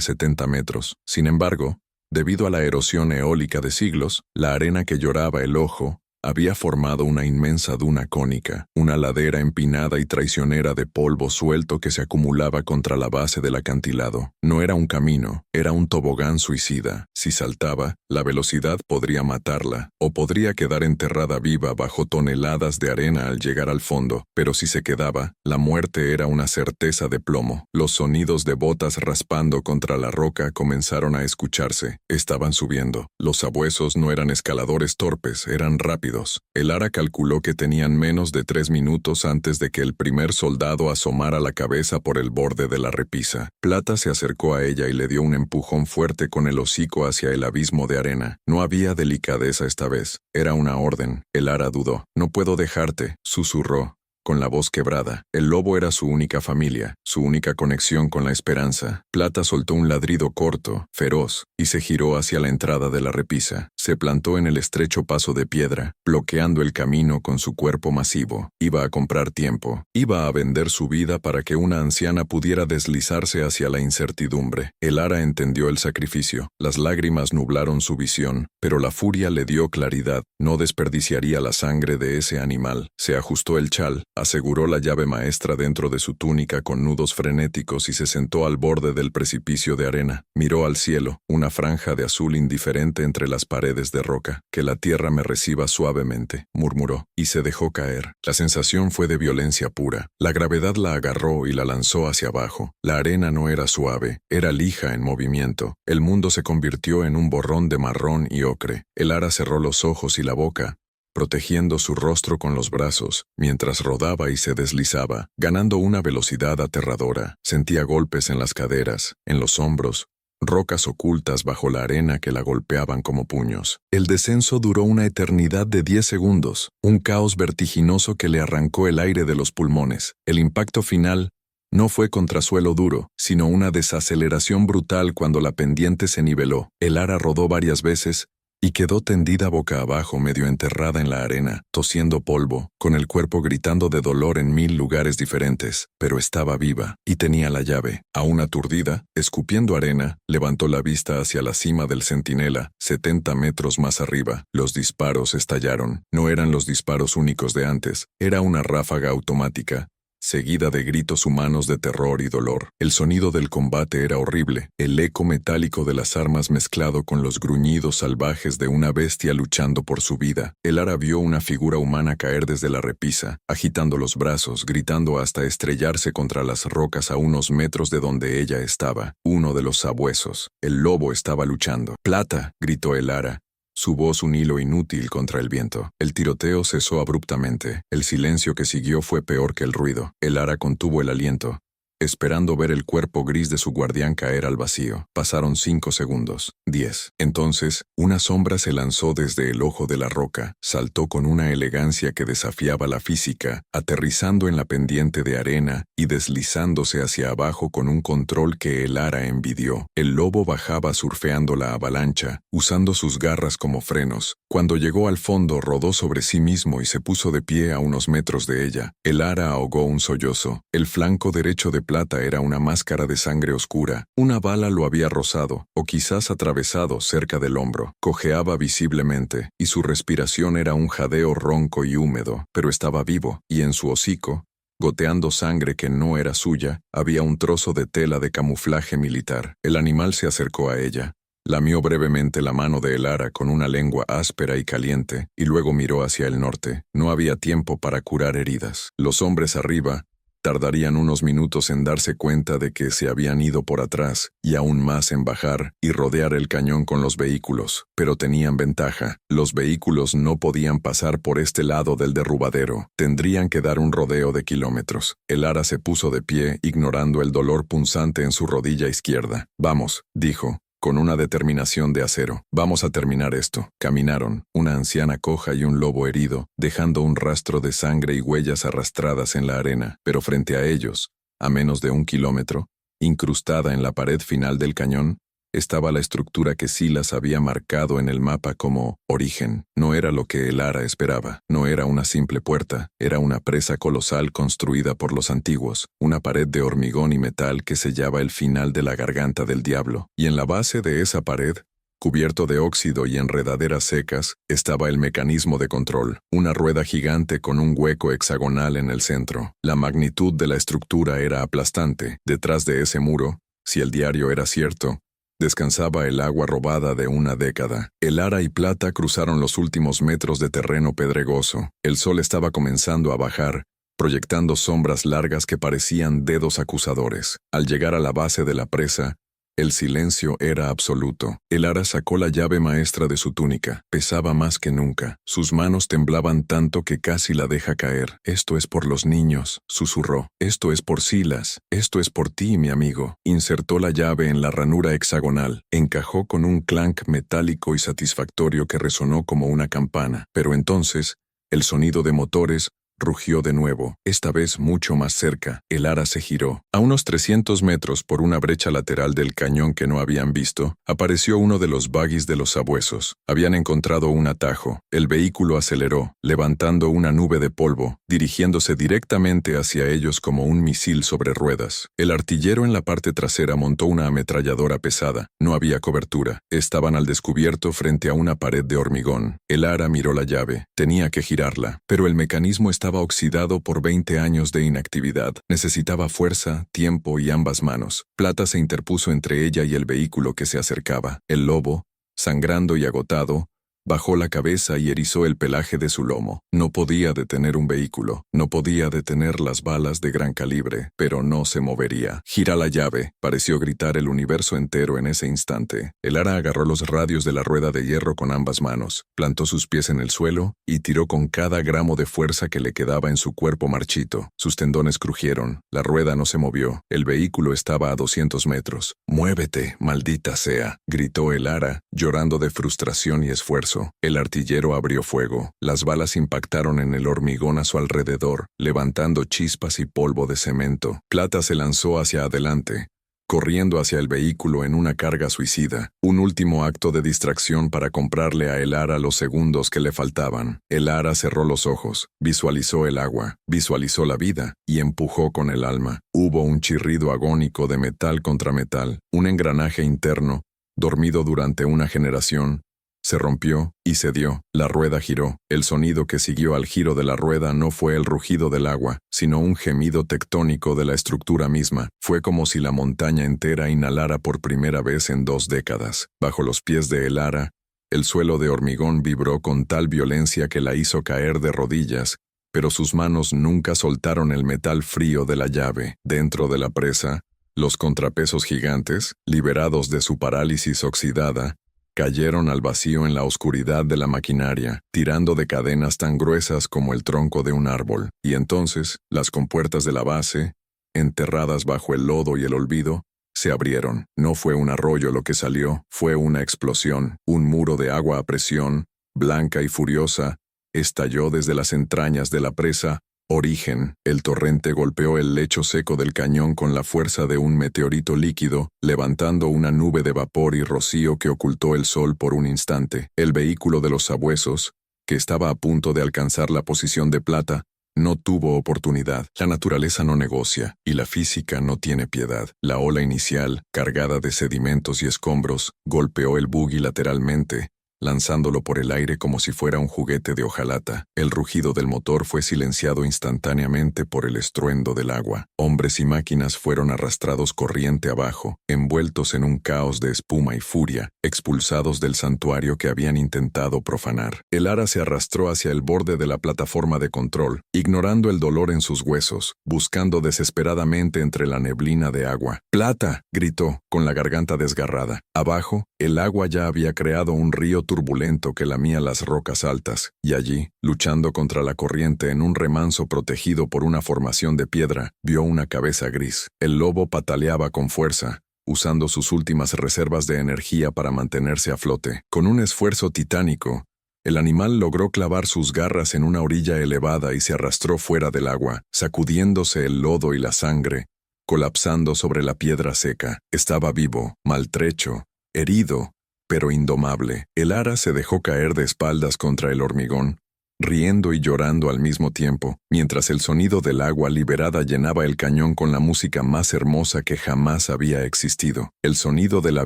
70 metros. Sin embargo, debido a la erosión eólica de siglos, la arena que lloraba el ojo había formado una inmensa duna cónica, una ladera empinada y traicionera de polvo suelto que se acumulaba contra la base del acantilado. No era un camino, era un tobogán suicida. Si saltaba, la velocidad podría matarla, o podría quedar enterrada viva bajo toneladas de arena al llegar al fondo, pero si se quedaba, la muerte era una certeza de plomo. Los sonidos de botas raspando contra la roca comenzaron a escucharse. Estaban subiendo. Los sabuesos no eran escaladores torpes, eran rápidos. El Ara calculó que tenían menos de 3 minutos antes de que el primer soldado asomara la cabeza por el borde de la repisa. Plata se acercó a ella y le dio un empujón fuerte con el hocico hacia el abismo de arena. No había delicadeza esta vez, era una orden. El Ara dudó. «No puedo dejarte», susurró, con la voz quebrada. El lobo era su única familia, su única conexión con la esperanza. Plata soltó un ladrido corto, feroz, y se giró hacia la entrada de la repisa. Se plantó en el estrecho paso de piedra, bloqueando el camino con su cuerpo masivo. Iba a comprar tiempo. Iba a vender su vida para que una anciana pudiera deslizarse hacia la incertidumbre. El Ara entendió el sacrificio. Las lágrimas nublaron su visión, pero la furia le dio claridad. No desperdiciaría la sangre de ese animal. Se ajustó el chal, aseguró la llave maestra dentro de su túnica con nudos frenéticos y se sentó al borde del precipicio de arena. Miró al cielo, una franja de azul indiferente entre las paredes de roca. «Que la tierra me reciba suavemente», murmuró, y se dejó caer. La sensación fue de violencia pura. La gravedad la agarró y la lanzó hacia abajo. La arena no era suave, era lija en movimiento. El mundo se convirtió en un borrón de marrón y ocre. El Ara cerró los ojos y la boca, protegiendo su rostro con los brazos, mientras rodaba y se deslizaba, ganando una velocidad aterradora. Sentía golpes en las caderas, en los hombros, rocas ocultas bajo la arena que la golpeaban como puños. El descenso duró una eternidad de 10 segundos, un caos vertiginoso que le arrancó el aire de los pulmones. El impacto final no fue contra suelo duro, sino una desaceleración brutal cuando la pendiente se niveló. El Ara rodó varias veces, y quedó tendida boca abajo, medio enterrada en la arena, tosiendo polvo, con el cuerpo gritando de dolor en 1000 lugares diferentes, pero estaba viva, y tenía la llave. Aún aturdida, escupiendo arena, levantó la vista hacia la cima del centinela, 70 metros más arriba. Los disparos estallaron. No eran los disparos únicos de antes, era una ráfaga automática, seguida de gritos humanos de terror y dolor. El sonido del combate era horrible, el eco metálico de las armas mezclado con los gruñidos salvajes de una bestia luchando por su vida. Elara vio una figura humana caer desde la repisa, agitando los brazos, gritando hasta estrellarse contra las rocas a unos metros de donde ella estaba. Uno de los sabuesos. El lobo estaba luchando. «¡Plata!», gritó Elara, su voz un hilo inútil contra el viento. El tiroteo cesó abruptamente. El silencio que siguió fue peor que el ruido. Elara contuvo el aliento, esperando ver el cuerpo gris de su guardián caer al vacío. Pasaron 5 segundos. 10. Entonces, una sombra se lanzó desde el ojo de la roca, saltó con una elegancia que desafiaba la física, aterrizando en la pendiente de arena y deslizándose hacia abajo con un control que Elara envidió. El lobo bajaba surfeando la avalancha, usando sus garras como frenos. Cuando llegó al fondo, rodó sobre sí mismo y se puso de pie a unos metros de ella. Elara ahogó un sollozo. El flanco derecho de Plata era una máscara de sangre oscura. Una bala lo había rozado, o quizás atravesado cerca del hombro. Cojeaba visiblemente, y su respiración era un jadeo ronco y húmedo, pero estaba vivo, y en su hocico, goteando sangre que no era suya, había un trozo de tela de camuflaje militar. El animal se acercó a ella. Lamió brevemente la mano de Elara con una lengua áspera y caliente, y luego miró hacia el norte. No había tiempo para curar heridas. Los hombres arriba tardarían unos minutos en darse cuenta de que se habían ido por atrás, y aún más en bajar y rodear el cañón con los vehículos. Pero tenían ventaja. Los vehículos no podían pasar por este lado del derrubadero. Tendrían que dar un rodeo de kilómetros. Elara se puso de pie, ignorando el dolor punzante en su rodilla izquierda. «Vamos», dijo, con una determinación de acero. «Vamos a terminar esto». Caminaron, una anciana coja y un lobo herido, dejando un rastro de sangre y huellas arrastradas en la arena. Pero frente a ellos, a menos de 1 kilómetro, incrustada en la pared final del cañón, estaba la estructura que Silas había marcado en el mapa como origen. No era lo que Elara esperaba. No era una simple puerta, era una presa colosal construida por los antiguos, una pared de hormigón y metal que sellaba el final de la garganta del diablo. Y en la base de esa pared, cubierto de óxido y enredaderas secas, estaba el mecanismo de control, una rueda gigante con un hueco hexagonal en el centro. La magnitud de la estructura era aplastante. Detrás de ese muro, si el diario era cierto, descansaba el agua robada de una década. Elara y Plata cruzaron los últimos metros de terreno pedregoso. El sol estaba comenzando a bajar, proyectando sombras largas que parecían dedos acusadores. Al llegar a la base de la presa, el silencio era absoluto. Elara sacó la llave maestra de su túnica. Pesaba más que nunca. Sus manos temblaban tanto que casi la deja caer. «Esto es por los niños», susurró. «Esto es por Silas. Esto es por ti, mi amigo». Insertó la llave en la ranura hexagonal. Encajó con un clank metálico y satisfactorio que resonó como una campana. Pero entonces, el sonido de motores rugió de nuevo, esta vez mucho más cerca. Elara se giró. A unos 300 metros por una brecha lateral del cañón que no habían visto, apareció uno de los buggies de los sabuesos. Habían encontrado un atajo. El vehículo aceleró, levantando una nube de polvo, dirigiéndose directamente hacia ellos como un misil sobre ruedas. El artillero en la parte trasera montó una ametralladora pesada. No había cobertura. Estaban al descubierto frente a una pared de hormigón. Elara miró la llave. Tenía que girarla, pero el mecanismo estaba oxidado por 20 años de inactividad. Necesitaba fuerza, tiempo y ambas manos. Plata se interpuso entre ella y el vehículo que se acercaba. El lobo, sangrando y agotado, bajó la cabeza y erizó el pelaje de su lomo. No podía detener un vehículo, no podía detener las balas de gran calibre, pero no se movería. «Gira la llave», pareció gritar el universo entero en ese instante. Elara agarró los radios de la rueda de hierro con ambas manos, plantó sus pies en el suelo y tiró con cada gramo de fuerza que le quedaba en su cuerpo marchito. Sus tendones crujieron, la rueda no se movió, el vehículo estaba a 200 metros. «¡Muévete, maldita sea!», gritó Elara, llorando de frustración y esfuerzo. El artillero abrió fuego. Las balas impactaron en el hormigón a su alrededor, levantando chispas y polvo de cemento. Plata se lanzó hacia adelante, corriendo hacia el vehículo en una carga suicida, un último acto de distracción para comprarle a Elara los segundos que le faltaban. Elara cerró los ojos, visualizó el agua, visualizó la vida, y empujó con el alma. Hubo un chirrido agónico de metal contra metal, un engranaje interno, dormido durante una generación, se rompió y cedió. La rueda giró. El sonido que siguió al giro de la rueda no fue el rugido del agua, sino un gemido tectónico de la estructura misma. Fue como si la montaña entera inhalara por primera vez en 2 décadas. Bajo los pies de Elara, el suelo de hormigón vibró con tal violencia que la hizo caer de rodillas, pero sus manos nunca soltaron el metal frío de la llave. Dentro de la presa, los contrapesos gigantes, liberados de su parálisis oxidada, cayeron al vacío en la oscuridad de la maquinaria, tirando de cadenas tan gruesas como el tronco de un árbol. Y entonces, las compuertas de la base, enterradas bajo el lodo y el olvido, se abrieron. No fue un arroyo lo que salió, fue una explosión. Un muro de agua a presión, blanca y furiosa, estalló desde las entrañas de la presa. Origen. El torrente golpeó el lecho seco del cañón con la fuerza de un meteorito líquido, levantando una nube de vapor y rocío que ocultó el sol por un instante. El vehículo de los sabuesos, que estaba a punto de alcanzar la posición de plata, no tuvo oportunidad. La naturaleza no negocia, y la física no tiene piedad. La ola inicial, cargada de sedimentos y escombros, golpeó el buggy lateralmente, lanzándolo por el aire como si fuera un juguete de hojalata. El rugido del motor fue silenciado instantáneamente por el estruendo del agua. Hombres y máquinas fueron arrastrados corriente abajo, envueltos en un caos de espuma y furia, expulsados del santuario que habían intentado profanar. Elara se arrastró hacia el borde de la plataforma de control, ignorando el dolor en sus huesos, buscando desesperadamente entre la neblina de agua. ¡Plata!, gritó, con la garganta desgarrada. Abajo, el agua ya había creado un río turbulento que lamía las rocas altas, y allí, luchando contra la corriente en un remanso protegido por una formación de piedra, vio una cabeza gris. El lobo pataleaba con fuerza, usando sus últimas reservas de energía para mantenerse a flote. Con un esfuerzo titánico, el animal logró clavar sus garras en una orilla elevada y se arrastró fuera del agua, sacudiéndose el lodo y la sangre, colapsando sobre la piedra seca. Estaba vivo, maltrecho, herido, pero indomable. Elara se dejó caer de espaldas contra el hormigón, riendo y llorando al mismo tiempo, mientras el sonido del agua liberada llenaba el cañón con la música más hermosa que jamás había existido. El sonido de la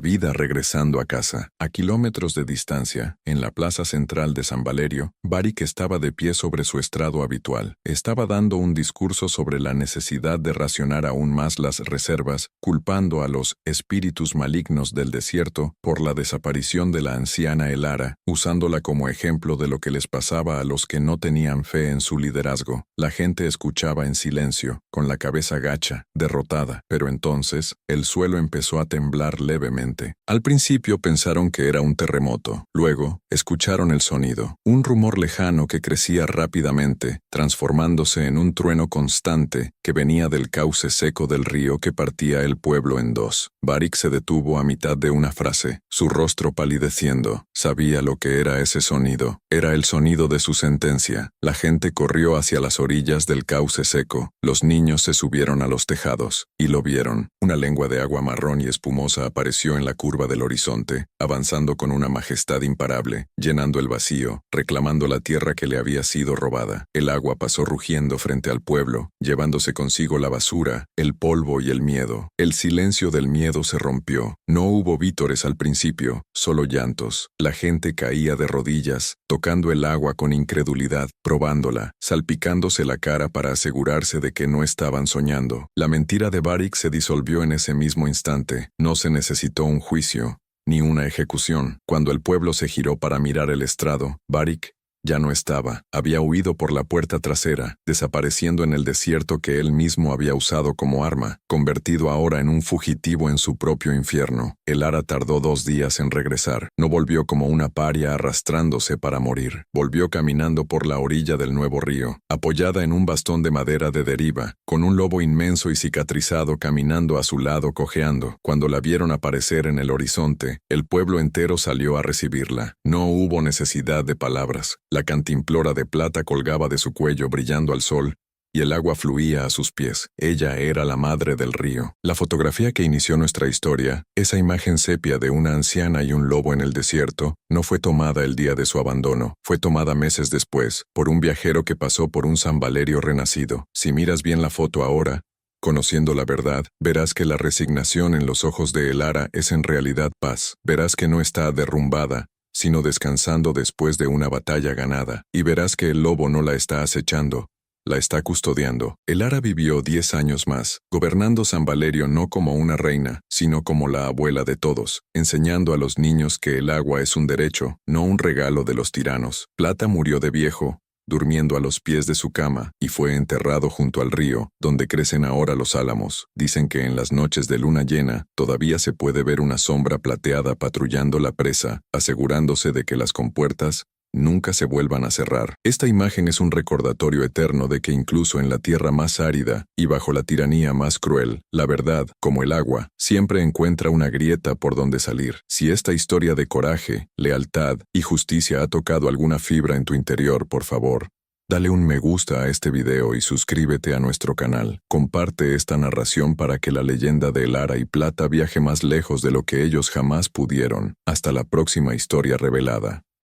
vida regresando a casa. A kilómetros de distancia, en la plaza central de San Valerio, Barik estaba de pie sobre su estrado habitual. Estaba dando un discurso sobre la necesidad de racionar aún más las reservas, culpando a los espíritus malignos del desierto por la desaparición de la anciana Elara, usándola como ejemplo de lo que les pasaba a los que no tenían fe en su liderazgo. La gente escuchaba en silencio, con la cabeza gacha, derrotada, pero entonces el suelo empezó a temblar levemente. Al principio pensaron que era un terremoto, luego escucharon el sonido, un rumor lejano que crecía rápidamente, transformándose en un trueno constante que venía del cauce seco del río que partía el pueblo en dos. Barik se detuvo a mitad de una frase, su rostro palideciendo. Sabía lo que era ese sonido. Era el sonido de su sentencia. La gente corrió hacia las orillas del cauce seco. Los niños se subieron a los tejados, y lo vieron. Una lengua de agua marrón y espumosa apareció en la curva del horizonte, avanzando con una majestad imparable, llenando el vacío, reclamando la tierra que le había sido robada. El agua pasó rugiendo frente al pueblo, llevándose consigo la basura, el polvo y el miedo. El silencio del miedo se rompió. No hubo vítores al principio, solo llantos. La gente caía de rodillas, tocando el agua con incredulidad, probándola, salpicándose la cara para asegurarse de que no estaban soñando. La mentira de Barik se disolvió en ese mismo instante. No se necesitó un juicio, ni una ejecución. Cuando el pueblo se giró para mirar el estrado, Barik ya no estaba. Había huido por la puerta trasera, desapareciendo en el desierto que él mismo había usado como arma, convertido ahora en un fugitivo en su propio infierno. Elara tardó 2 días en regresar. No volvió como una paria arrastrándose para morir. Volvió caminando por la orilla del nuevo río, apoyada en un bastón de madera de deriva, con un lobo inmenso y cicatrizado caminando a su lado cojeando. Cuando la vieron aparecer en el horizonte, el pueblo entero salió a recibirla. No hubo necesidad de palabras. La cantimplora de plata colgaba de su cuello brillando al sol, y el agua fluía a sus pies. Ella era la madre del río. La fotografía que inició nuestra historia, esa imagen sepia de una anciana y un lobo en el desierto, no fue tomada el día de su abandono, fue tomada meses después, por un viajero que pasó por un San Valerio renacido. Si miras bien la foto ahora, conociendo la verdad, verás que la resignación en los ojos de Elara es en realidad paz. Verás que no está derrumbada, sino descansando después de una batalla ganada. Y verás que el lobo no la está acechando, la está custodiando. Elara vivió 10 años más, gobernando San Valerio no como una reina, sino como la abuela de todos, enseñando a los niños que el agua es un derecho, no un regalo de los tiranos. Plata murió de viejo, durmiendo a los pies de su cama, y fue enterrado junto al río, donde crecen ahora los álamos. Dicen que en las noches de luna llena, todavía se puede ver una sombra plateada patrullando la presa, asegurándose de que las compuertas nunca se vuelvan a cerrar. Esta imagen es un recordatorio eterno de que incluso en la tierra más árida y bajo la tiranía más cruel, la verdad, como el agua, siempre encuentra una grieta por donde salir. Si esta historia de coraje, lealtad y justicia ha tocado alguna fibra en tu interior, por favor, dale un me gusta a este video y suscríbete a nuestro canal. Comparte esta narración para que la leyenda de Elara y Plata viaje más lejos de lo que ellos jamás pudieron. Hasta la próxima historia revelada.